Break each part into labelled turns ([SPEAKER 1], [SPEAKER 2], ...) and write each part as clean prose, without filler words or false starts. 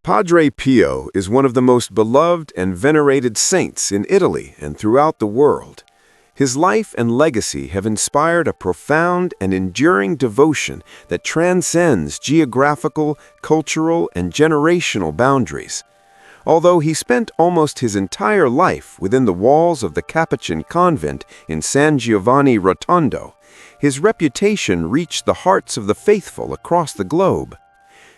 [SPEAKER 1] Padre Pio is one of the most beloved and venerated saints in Italy and throughout the world. His life and legacy have inspired a profound and enduring devotion that transcends geographical, cultural, and generational boundaries. Although he spent almost his entire life within the walls of the Capuchin convent in San Giovanni Rotondo, his reputation reached the hearts of the faithful across the globe.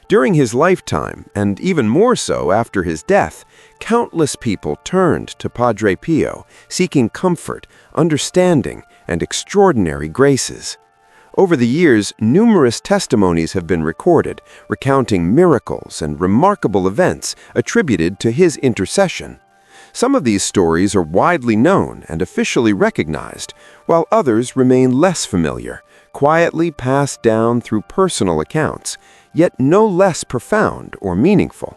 [SPEAKER 1] During his lifetime, and even more so after his death, countless people turned to Padre Pio, seeking comfort, understanding, and extraordinary graces. Over the years, numerous testimonies have been recorded, recounting miracles and remarkable events attributed to his intercession. Some of these stories are widely known and officially recognized, while others remain less familiar, quietly passed down through personal accounts, yet no less profound or meaningful.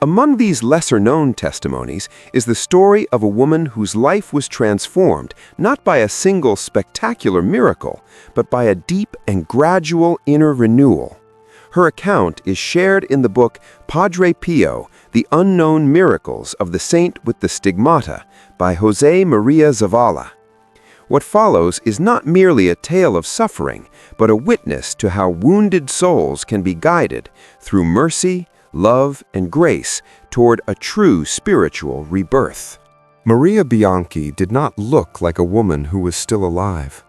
[SPEAKER 1] Among these lesser-known testimonies is the story of a woman whose life was transformed not by a single spectacular miracle, but by a deep and gradual inner renewal. Her account is shared in the book Padre Pio, The Unknown Miracles of the Saint with the Stigmata by Jose Maria Zavala. What follows is not merely a tale of suffering, but a witness to how wounded souls can be guided through mercy, love, and grace toward a true spiritual rebirth. Maria Bianchi did not look like a woman who was still alive.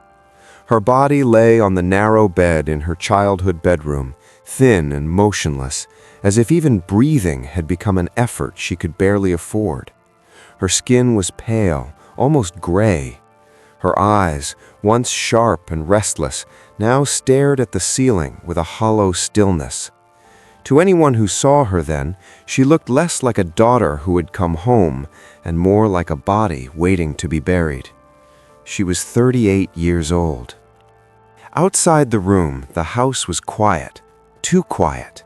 [SPEAKER 1] Her body lay on the narrow bed in her childhood bedroom, thin and motionless, as if even breathing had become an effort she could barely afford. Her skin was pale, almost gray. Her eyes, once sharp and restless, now stared at the ceiling with a hollow stillness. To anyone who saw her then, she looked less like a daughter who had come home and more like a body waiting to be buried. She was 38 years old. Outside the room, the house was quiet, too quiet.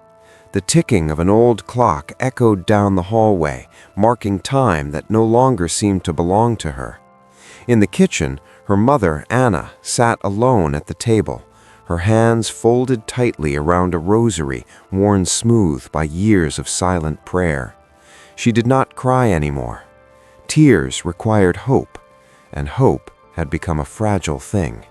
[SPEAKER 1] The ticking of an old clock echoed down the hallway, marking time that no longer seemed to belong to her. In the kitchen, her mother, Anna, sat alone at the table, her hands folded tightly around a rosary worn smooth by years of silent prayer. She did not cry anymore. Tears required hope, and hope had become a fragile thing.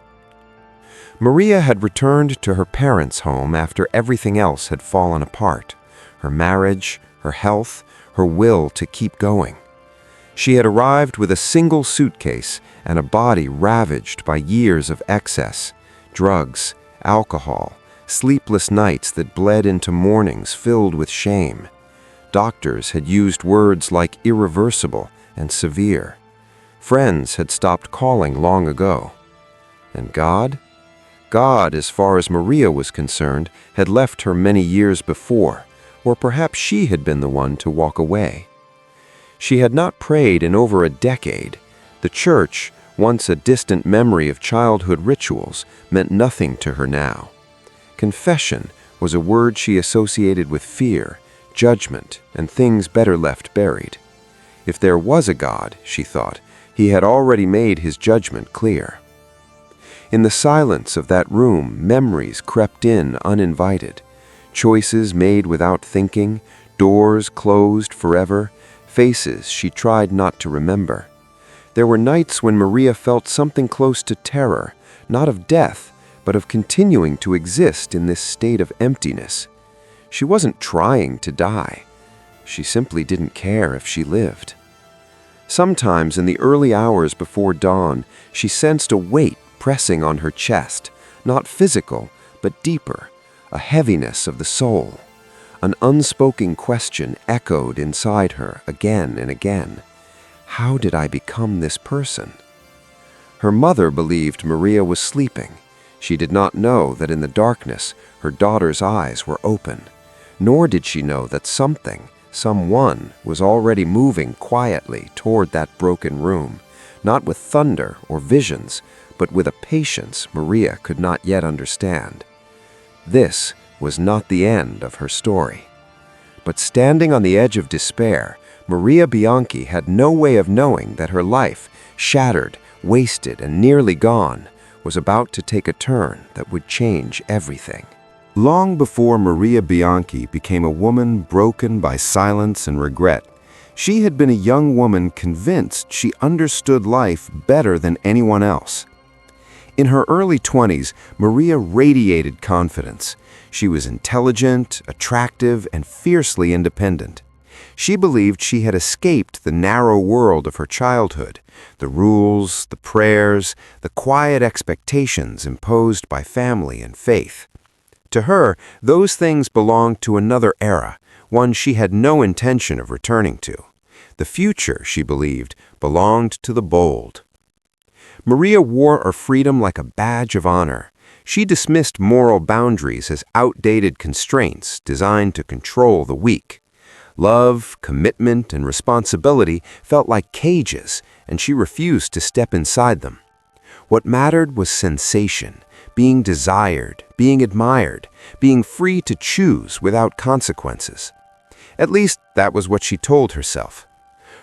[SPEAKER 1] Maria had returned to her parents' home after everything else had fallen apart: her marriage, her health, her will to keep going. She had arrived with a single suitcase and a body ravaged by years of excess, drugs, alcohol, sleepless nights that bled into mornings filled with shame. Doctors had used words like irreversible and severe. Friends had stopped calling long ago. And God? God, as far as Maria was concerned, had left her many years before, or perhaps she had been the one to walk away. She had not prayed in over a decade. The church, once a distant memory of childhood rituals, meant nothing to her now. Confession was a word she associated with fear, judgment, and things better left buried. If there was a God, she thought, he had already made his judgment clear. In the silence of that room, memories crept in uninvited. Choices made without thinking, doors closed forever, faces she tried not to remember. There were nights when Maria felt something close to terror, not of death, but of continuing to exist in this state of emptiness. She wasn't trying to die. She simply didn't care if she lived. Sometimes in the early hours before dawn, she sensed a weight pressing on her chest, not physical, but deeper, a heaviness of the soul. An unspoken question echoed inside her again and again. How did I become this person? Her mother believed Maria was sleeping. She did not know that in the darkness her daughter's eyes were open, nor did she know that someone was already moving quietly toward that broken room, not with thunder or visions, but with a patience Maria could not yet understand. This was not the end of her story. But standing on the edge of despair, Maria Bianchi had no way of knowing that her life, shattered, wasted, and nearly gone, was about to take a turn that would change everything. Long before Maria Bianchi became a woman broken by silence and regret, she had been a young woman convinced she understood life better than anyone else. In her early 20s, Maria radiated confidence. She was intelligent, attractive, and fiercely independent. She believed she had escaped the narrow world of her childhood, the rules, the prayers, the quiet expectations imposed by family and faith. To her, those things belonged to another era, one she had no intention of returning to. The future, she believed, belonged to the bold. Maria wore her freedom like a badge of honor. She dismissed moral boundaries as outdated constraints designed to control the weak. Love, commitment, and responsibility felt like cages, and she refused to step inside them. What mattered was sensation, being desired, being admired, being free to choose without consequences. At least that was what she told herself.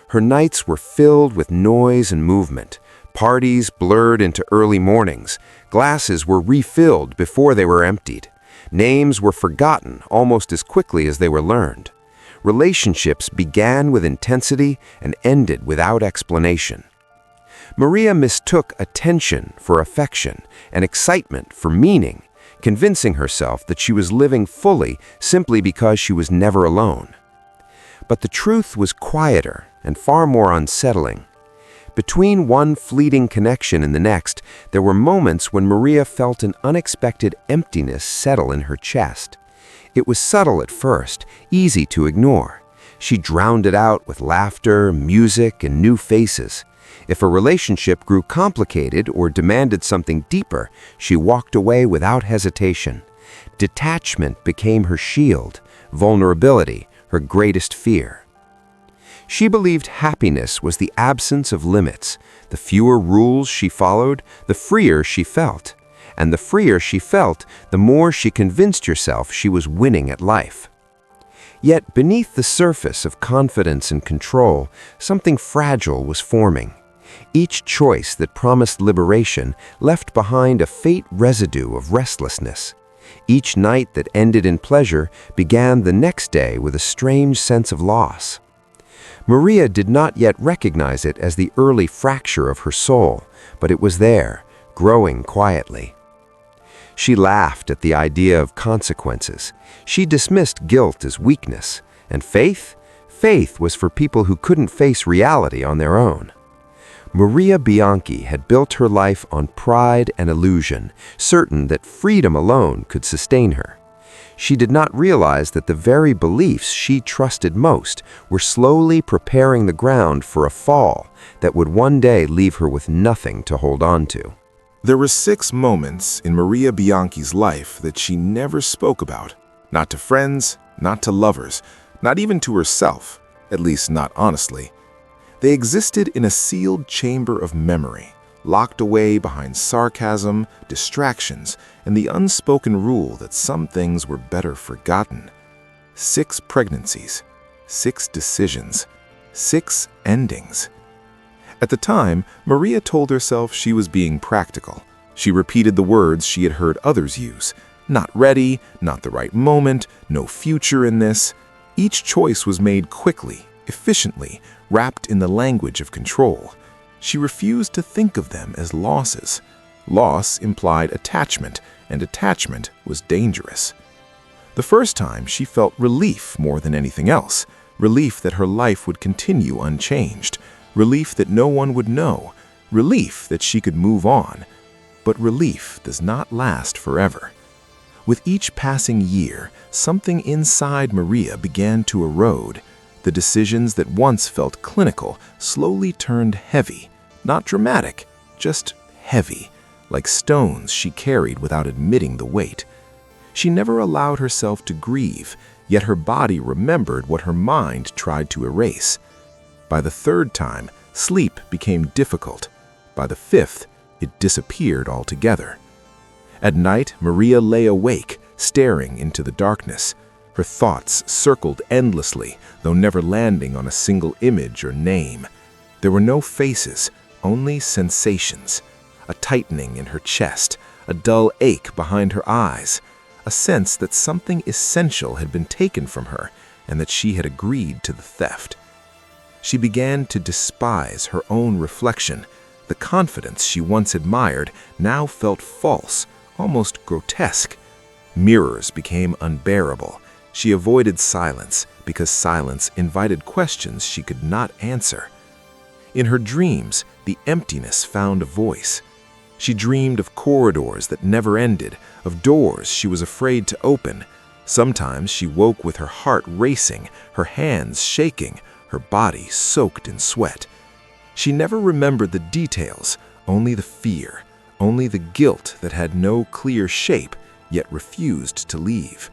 [SPEAKER 1] Her nights were filled with noise and movement. Parties blurred into early mornings. Glasses were refilled before they were emptied. Names were forgotten almost as quickly as they were learned. Relationships began with intensity and ended without explanation. Maria mistook attention for affection and excitement for meaning, convincing herself that she was living fully simply because she was never alone. But the truth was quieter and far more unsettling. Between one fleeting connection and the next, there were moments when Maria felt an unexpected emptiness settle in her chest. It was subtle at first, easy to ignore. She drowned it out with laughter, music, and new faces. If a relationship grew complicated or demanded something deeper, she walked away without hesitation. Detachment became her shield, vulnerability her greatest fear. She believed happiness was the absence of limits. The fewer rules she followed, the freer she felt. And the freer she felt, the more she convinced herself she was winning at life. Yet beneath the surface of confidence and control, something fragile was forming. Each choice that promised liberation left behind a faint residue of restlessness. Each night that ended in pleasure began the next day with a strange sense of loss. Maria did not yet recognize it as the early fracture of her soul, but it was there, growing quietly. She laughed at the idea of consequences. She dismissed guilt as weakness, and faith? Faith was for people who couldn't face reality on their own. Maria Bianchi had built her life on pride and illusion, certain that freedom alone could sustain her. She did not realize that the very beliefs she trusted most were slowly preparing the ground for a fall that would one day leave her with nothing to hold on to.
[SPEAKER 2] There were 6 moments in Maria Bianchi's life that she never spoke about. Not to friends, not to lovers, not even to herself, at least not honestly. They existed in a sealed chamber of memory, locked away behind sarcasm, distractions, and the unspoken rule that some things were better forgotten. 6 pregnancies, 6 decisions, 6 endings. At the time, Maria told herself she was being practical. She repeated the words she had heard others use. Not ready, not the right moment, no future in this. Each choice was made quickly, efficiently, wrapped in the language of control. She refused to think of them as losses. Loss implied attachment, and attachment was dangerous. The first time, she felt relief more than anything else. Relief that her life would continue unchanged. Relief that no one would know. Relief that she could move on. But relief does not last forever. With each passing year, something inside Maria began to erode. The decisions that once felt clinical slowly turned heavy. Not dramatic, just heavy, like stones she carried without admitting the weight. She never allowed herself to grieve, yet her body remembered what her mind tried to erase. By the 3rd time, sleep became difficult. By the 5th, it disappeared altogether. At night, Maria lay awake, staring into the darkness. Her thoughts circled endlessly, though never landing on a single image or name. There were no faces, only sensations. A tightening in her chest, a dull ache behind her eyes, a sense that something essential had been taken from her and that she had agreed to the theft. She began to despise her own reflection. The confidence she once admired now felt false, almost grotesque. Mirrors became unbearable. She avoided silence because silence invited questions she could not answer. In her dreams, the emptiness found a voice. She dreamed of corridors that never ended, of doors she was afraid to open. Sometimes she woke with her heart racing, her hands shaking, her body soaked in sweat. She never remembered the details, only the fear, only the guilt that had no clear shape, yet refused to leave.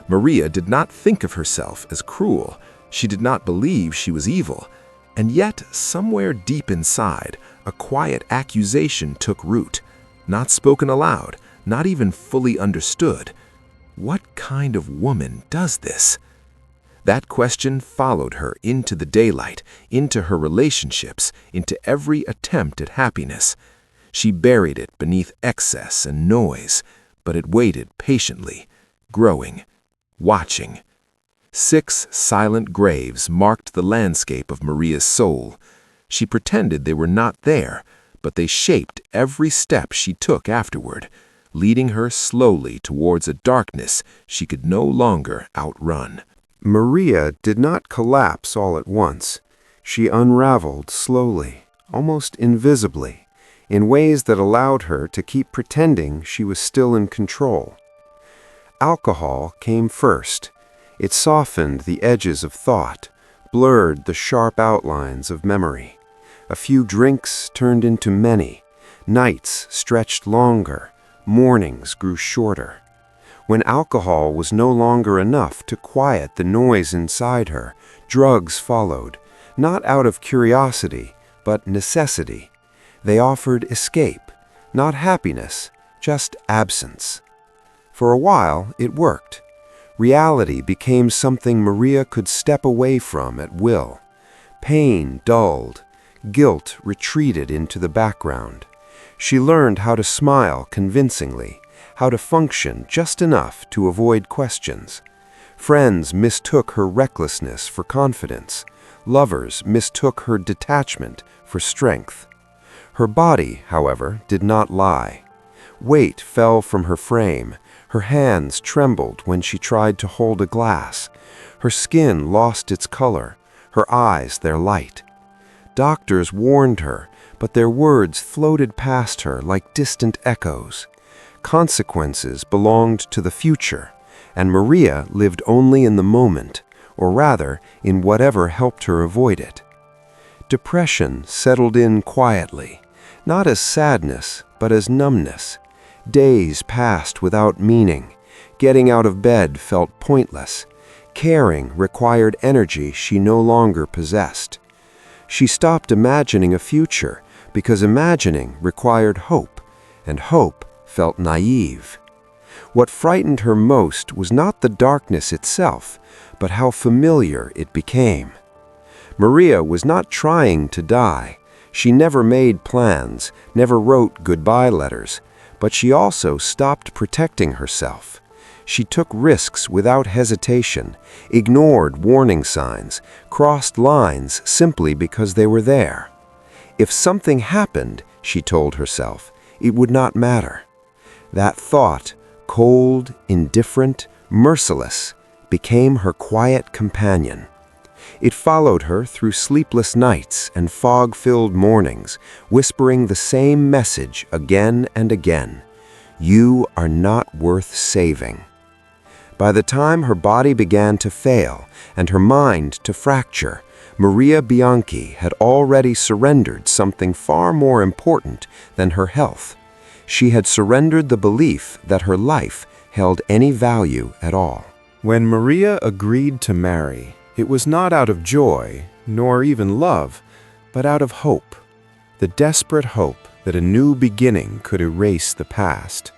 [SPEAKER 2] Maria did not think of herself as cruel. She did not believe she was evil. And yet, somewhere deep inside, a quiet accusation took root, not spoken aloud, not even fully understood. What kind of woman does this? That question followed her into the daylight, into her relationships, into every attempt at happiness. She buried it beneath excess and noise, but it waited patiently, growing, watching. 6 silent graves marked the landscape of Maria's soul. She pretended they were not there, but they shaped every step she took afterward, leading her slowly towards a darkness she could no longer outrun.
[SPEAKER 1] Maria did not collapse all at once. She unraveled slowly, almost invisibly, in ways that allowed her to keep pretending she was still in control. Alcohol came first. It softened the edges of thought, blurred the sharp outlines of memory. A few drinks turned into many. Nights stretched longer. Mornings grew shorter. When alcohol was no longer enough to quiet the noise inside her, drugs followed, not out of curiosity, but necessity. They offered escape, not happiness, just absence. For a while, it worked. Reality became something Maria could step away from at will. Pain dulled. Guilt retreated into the background. She learned how to smile convincingly, how to function just enough to avoid questions. Friends mistook her recklessness for confidence. Lovers mistook her detachment for strength. Her body, however, did not lie. Weight fell from her frame. Her hands trembled when she tried to hold a glass. Her skin lost its color, her eyes their light. Doctors warned her, but their words floated past her like distant echoes. Consequences belonged to the future, and Maria lived only in the moment, or rather, in whatever helped her avoid it. Depression settled in quietly, not as sadness, but as numbness. Days passed without meaning. Getting out of bed felt pointless. Caring required energy she no longer possessed. She stopped imagining a future because imagining required hope, and hope felt naive. What frightened her most was not the darkness itself, but how familiar it became. Maria was not trying to die. She never made plans, never wrote goodbye letters, but she also stopped protecting herself. She took risks without hesitation, ignored warning signs, crossed lines simply because they were there. If something happened, she told herself, it would not matter. That thought, cold, indifferent, merciless, became her quiet companion. It followed her through sleepless nights and fog-filled mornings, whispering the same message again and again. You are not worth saving. By the time her body began to fail and her mind to fracture, Maria Bianchi had already surrendered something far more important than her health. She had surrendered the belief that her life held any value at all. When Maria agreed to marry, it was not out of joy, nor even love, but out of hope, the desperate hope that a new beginning could erase the past.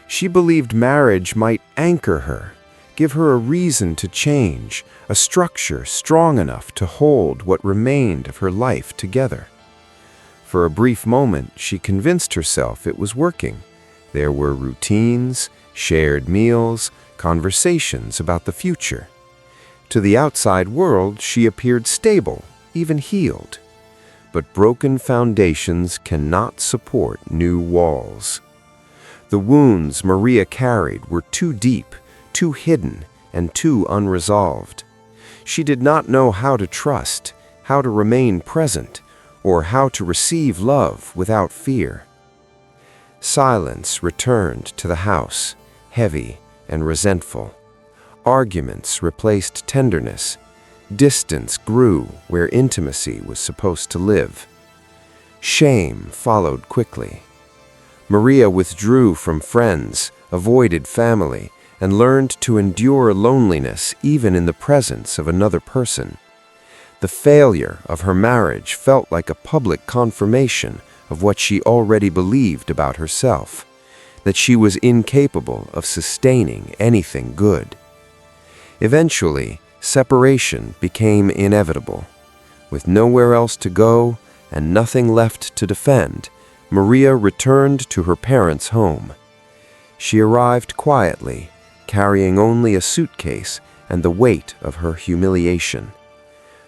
[SPEAKER 1] She believed marriage might anchor her, give her a reason to change, a structure strong enough to hold what remained of her life together. For a brief moment, she convinced herself it was working. There were routines, shared meals, conversations about the future. To the outside world, she appeared stable, even healed. But broken foundations cannot support new walls. The wounds Maria carried were too deep, too hidden, and too unresolved. She did not know how to trust, how to remain present, or how to receive love without fear. Silence returned to the house, heavy and resentful. Arguments replaced tenderness. Distance grew where intimacy was supposed to live. Shame followed quickly. Maria withdrew from friends, avoided family, and learned to endure loneliness even in the presence of another person. The failure of her marriage felt like a public confirmation of what she already believed about herself, that she was incapable of sustaining anything good. Eventually, separation became inevitable. With nowhere else to go and nothing left to defend, Maria returned to her parents' home. She arrived quietly, carrying only a suitcase and the weight of her humiliation.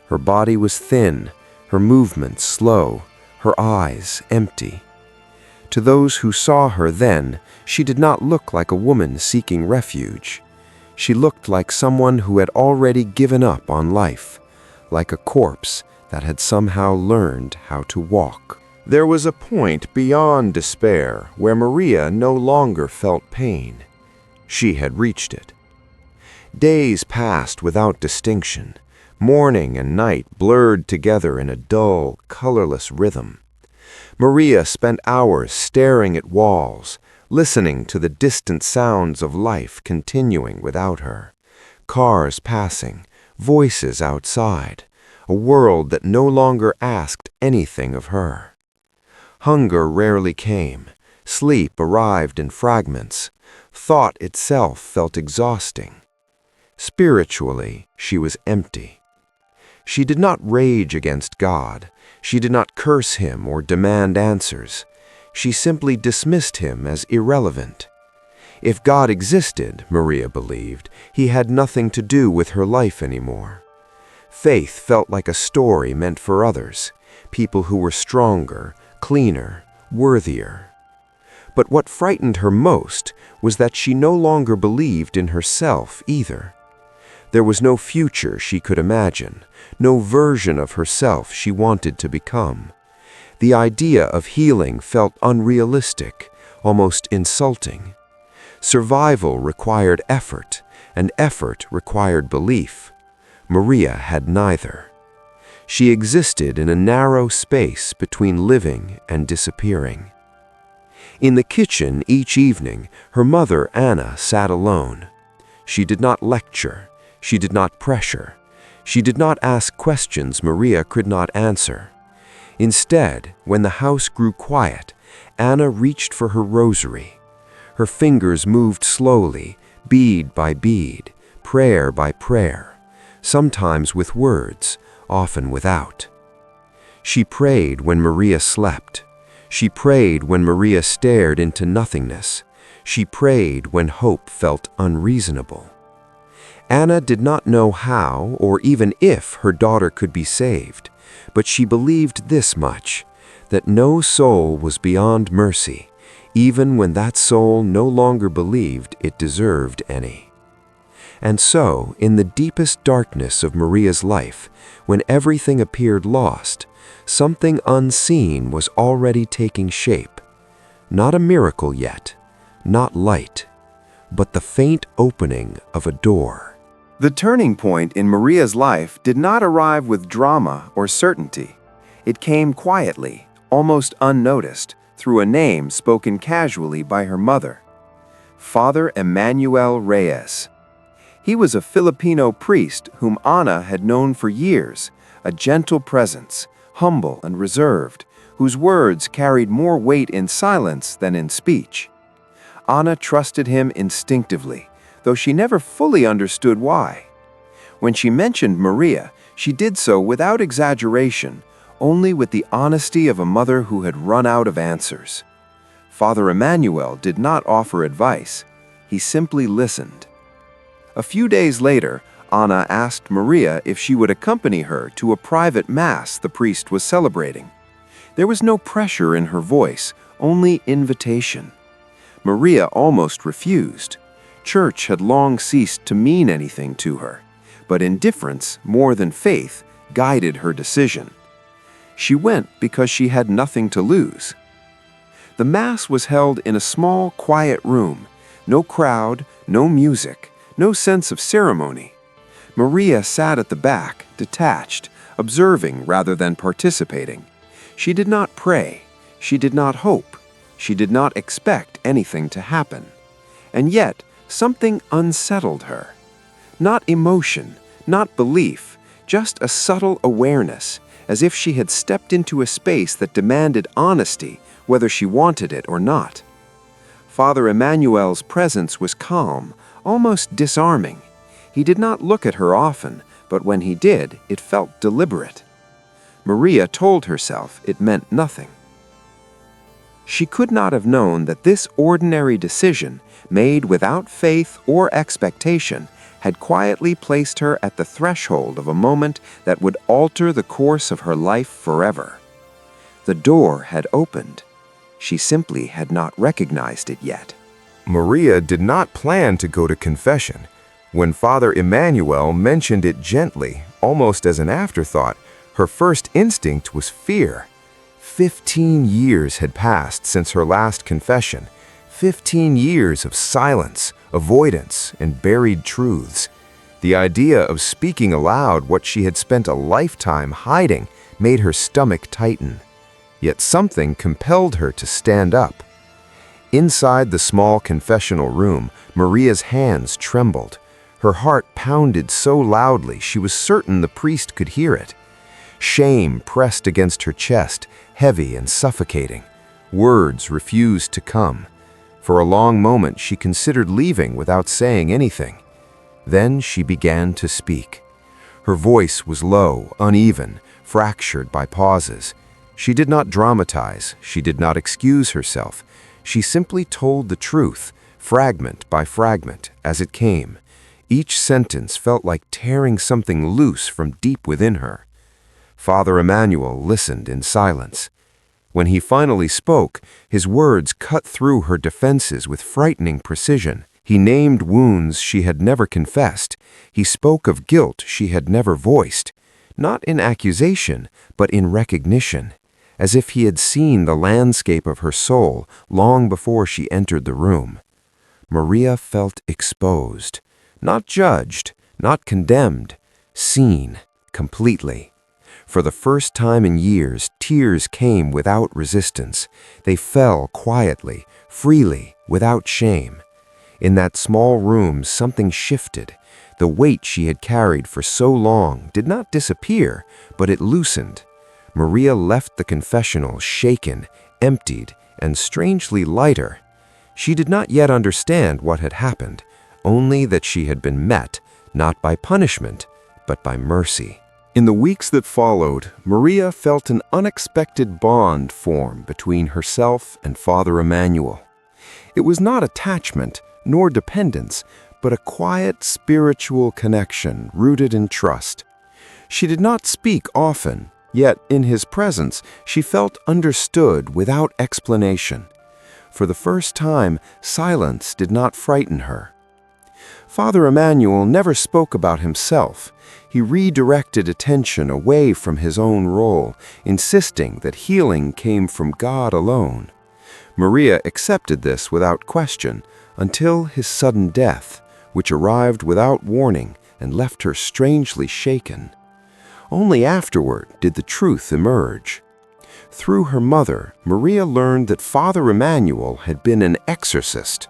[SPEAKER 1] Her body was thin, her movements slow, her eyes empty. To those who saw her then, she did not look like a woman seeking refuge. She looked like someone who had already given up on life, like a corpse that had somehow learned how to walk. There was a point beyond despair where Maria no longer felt pain. She had reached it. Days passed without distinction. Morning and night blurred together in a dull, colorless rhythm. Maria spent hours staring at walls, listening to the distant sounds of life continuing without her. Cars passing, voices outside, a world that no longer asked anything of her. Hunger rarely came. Sleep arrived in fragments. Thought itself felt exhausting. Spiritually, she was empty. She did not rage against God. She did not curse him or demand answers. She simply dismissed him as irrelevant. If God existed, Maria believed, he had nothing to do with her life anymore. Faith felt like a story meant for others, people who were stronger, cleaner, worthier. But what frightened her most was that she no longer believed in herself either. There was no future she could imagine, no version of herself she wanted to become. The idea of healing felt unrealistic, almost insulting. Survival required effort, and effort required belief. Maria had neither. She existed in a narrow space between living and disappearing. In the kitchen each evening, her mother, Anna, sat alone. She did not lecture. She did not pressure. She did not ask questions Maria could not answer. Instead, when the house grew quiet, Anna reached for her rosary. Her fingers moved slowly, bead by bead, prayer by prayer, sometimes with words, often without. She prayed when Maria slept. She prayed when Maria stared into nothingness. She prayed when hope felt unreasonable. Anna did not know how or even if her daughter could be saved, but she believed this much, that no soul was beyond mercy, even when that soul no longer believed it deserved any. And so, in the deepest darkness of Maria's life, when everything appeared lost, something unseen was already taking shape. Not a miracle yet, not light, but the faint opening of a door. The turning point in Maria's life did not arrive with drama or certainty. It came quietly, almost unnoticed, through a name spoken casually by her mother. Father Emmanuel Reyes. He was a Filipino priest whom Anna had known for years, a gentle presence, humble and reserved, whose words carried more weight in silence than in speech. Anna trusted him instinctively, though she never fully understood why. When she mentioned Maria, she did so without exaggeration, only with the honesty of a mother who had run out of answers. Father Emmanuel did not offer advice. He simply listened. A few days later, Anna asked Maria if she would accompany her to a private mass the priest was celebrating. There was no pressure in her voice, only invitation. Maria almost refused. Church had long ceased to mean anything to her, but indifference, more than faith, guided her decision. She went because she had nothing to lose. The Mass was held in a small, quiet room. No crowd, no music, no sense of ceremony. Maria sat at the back, detached, observing rather than participating. She did not pray. She did not hope. She did not expect anything to happen. And yet, something unsettled her. Not emotion, not belief, just a subtle awareness, as if she had stepped into a space that demanded honesty, whether she wanted it or not. Father Emmanuel's presence was calm, almost disarming. He did not look at her often, but when he did, it felt deliberate. Maria told herself it meant nothing. She could not have known that this ordinary decision, made without faith or expectation, had quietly placed her at the threshold of a moment that would alter the course of her life forever. The door had opened. She simply had not recognized it yet.
[SPEAKER 2] Maria did not plan to go to confession. When Father Emmanuel mentioned it gently, almost as an afterthought, her first instinct was fear. 15 years had passed since her last confession. 15 years of silence, avoidance, and buried truths. The idea of speaking aloud what she had spent a lifetime hiding made her stomach tighten. Yet something compelled her to stand up. Inside the small confessional room, Maria's hands trembled. Her heart pounded so loudly she was certain the priest could hear it. Shame pressed against her chest, heavy and suffocating. Words refused to come. For a long moment she considered leaving without saying anything. Then she began to speak. Her voice was low, uneven, fractured by pauses. She did not dramatize, she did not excuse herself. She simply told the truth, fragment by fragment, as it came. Each sentence felt like tearing something loose from deep within her. Father Emmanuel listened in silence. When he finally spoke, his words cut through her defenses with frightening precision. He named wounds she had never confessed. He spoke of guilt she had never voiced, not in accusation, but in recognition, as if he had seen the landscape of her soul long before she entered the room. Maria felt exposed. Not judged, not condemned, seen completely. For the first time in years, tears came without resistance. They fell quietly, freely, without shame. In that small room, something shifted. The weight she had carried for so long did not disappear, but it loosened. Maria left the confessional shaken, emptied, and strangely lighter. She did not yet understand what had happened, only that she had been met, not by punishment, but by mercy. In the weeks that followed, Maria felt an unexpected bond form between herself and Father Emmanuel. It was not attachment, nor dependence, but a quiet spiritual connection rooted in trust. She did not speak often, yet in his presence she felt understood without explanation. For the first time, silence did not frighten her. Father Emmanuel never spoke about himself. He redirected attention away from his own role, insisting that healing came from God alone. Maria accepted this without question until his sudden death, which arrived without warning and left her strangely shaken. Only afterward did the truth emerge. Through her mother, Maria learned that Father Emmanuel had been an exorcist.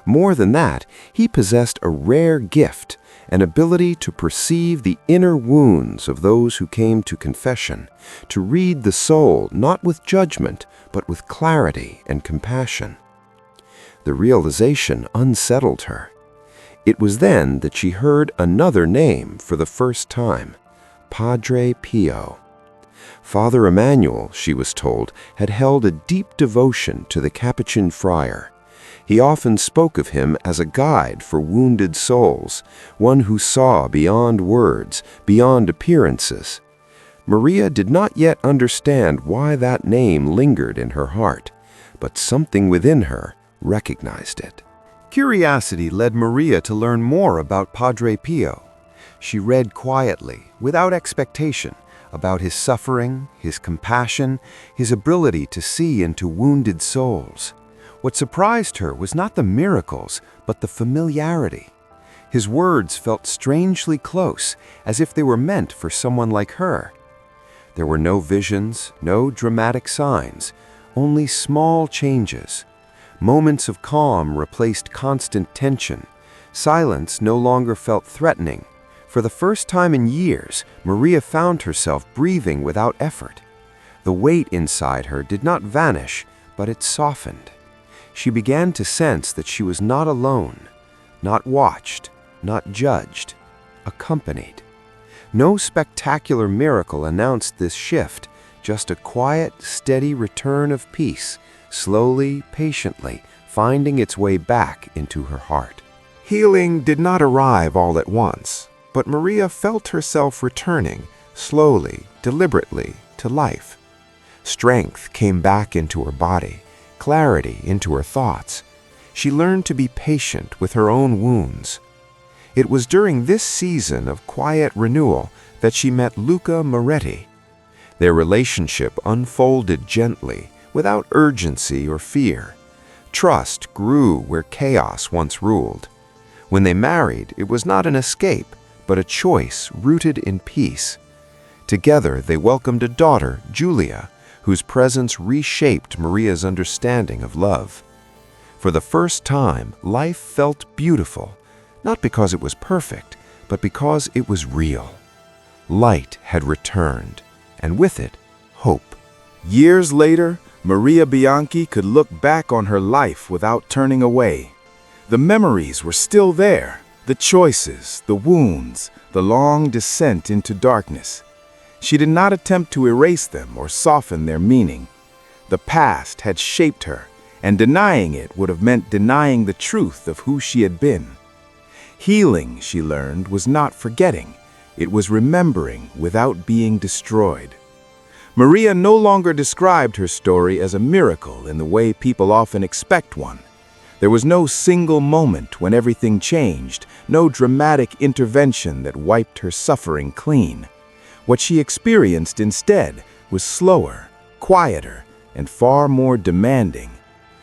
[SPEAKER 2] More than that, he possessed a rare gift, an ability to perceive the inner wounds of those who came to confession, to read the soul not with judgment, but with clarity and compassion. The realization unsettled her. It was then that she heard another name for the first time, Padre Pio.
[SPEAKER 1] Father Emmanuel, she was told, had held a deep devotion to the Capuchin friar. He often spoke of him as a guide for wounded souls, one who saw beyond words, beyond appearances. Maria did not yet understand why that name lingered in her heart, but something within her recognized it. Curiosity led Maria to learn more about Padre Pio. She read quietly, without expectation, about his suffering, his compassion, his ability to see into wounded souls. What surprised her was not the miracles, but the familiarity. His words felt strangely close, as if they were meant for someone like her. There were no visions, no dramatic signs, only small changes. Moments of calm replaced constant tension. Silence no longer felt threatening. For the first time in years, Maria found herself breathing without effort. The weight inside her did not vanish, but it softened. She began to sense that she was not alone, not watched, not judged, accompanied. No spectacular miracle announced this shift, just a quiet, steady return of peace, slowly, patiently, finding its way back into her heart.
[SPEAKER 2] Healing did not arrive all at once, but Maria felt herself returning, slowly, deliberately, to life. Strength came back into her body, clarity into her thoughts. She learned to be patient with her own wounds. It was during this season of quiet renewal that she met Luca Moretti. Their relationship unfolded gently, without urgency or fear. Trust grew where chaos once ruled. When they married, it was not an escape, but a choice rooted in peace. Together, they welcomed a daughter, Julia, whose presence reshaped Maria's understanding of love. For the first time, life felt beautiful, not because it was perfect, but because it was real. Light had returned, and with it, hope. Years later, Maria Bianchi could look back on her life without turning away. The memories were still there, the choices, the wounds, the long descent into darkness. She did not attempt to erase them or soften their meaning. The past had shaped her, and denying it would have meant denying the truth of who she had been. Healing, she learned, was not forgetting. It was remembering without being destroyed. Maria no longer described her story as a miracle in the way people often expect one. There was no single moment when everything changed, no dramatic intervention that wiped her suffering clean. What she experienced instead was slower, quieter, and far more demanding.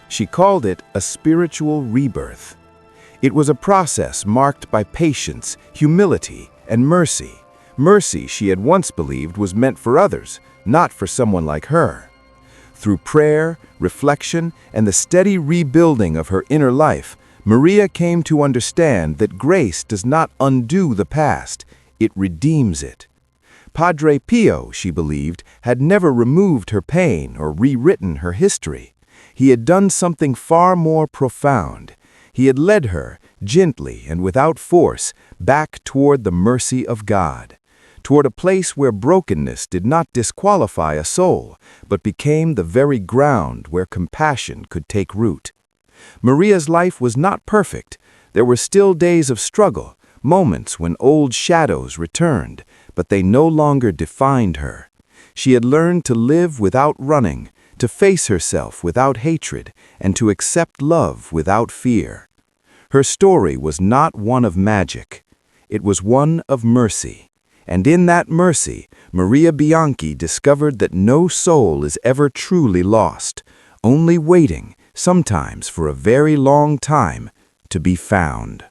[SPEAKER 2] She called it a spiritual rebirth. It was a process marked by patience, humility, and mercy. Mercy she had once believed was meant for others, not for someone like her. Through prayer, reflection, and the steady rebuilding of her inner life, Maria came to understand that grace does not undo the past, it redeems it. Padre Pio, she believed, had never removed her pain or rewritten her history. He had done something far more profound. He had led her, gently and without force, back toward the mercy of God, toward a place where brokenness did not disqualify a soul, but became the very ground where compassion could take root. Maria's life was not perfect. There were still days of struggle, moments when old shadows returned, but they no longer defined her. She had learned to live without running, to face herself without hatred, and to accept love without fear. Her story was not one of magic. It was one of mercy. And in that mercy, Maria Bianchi discovered that no soul is ever truly lost, only waiting, sometimes for a very long time, to be found.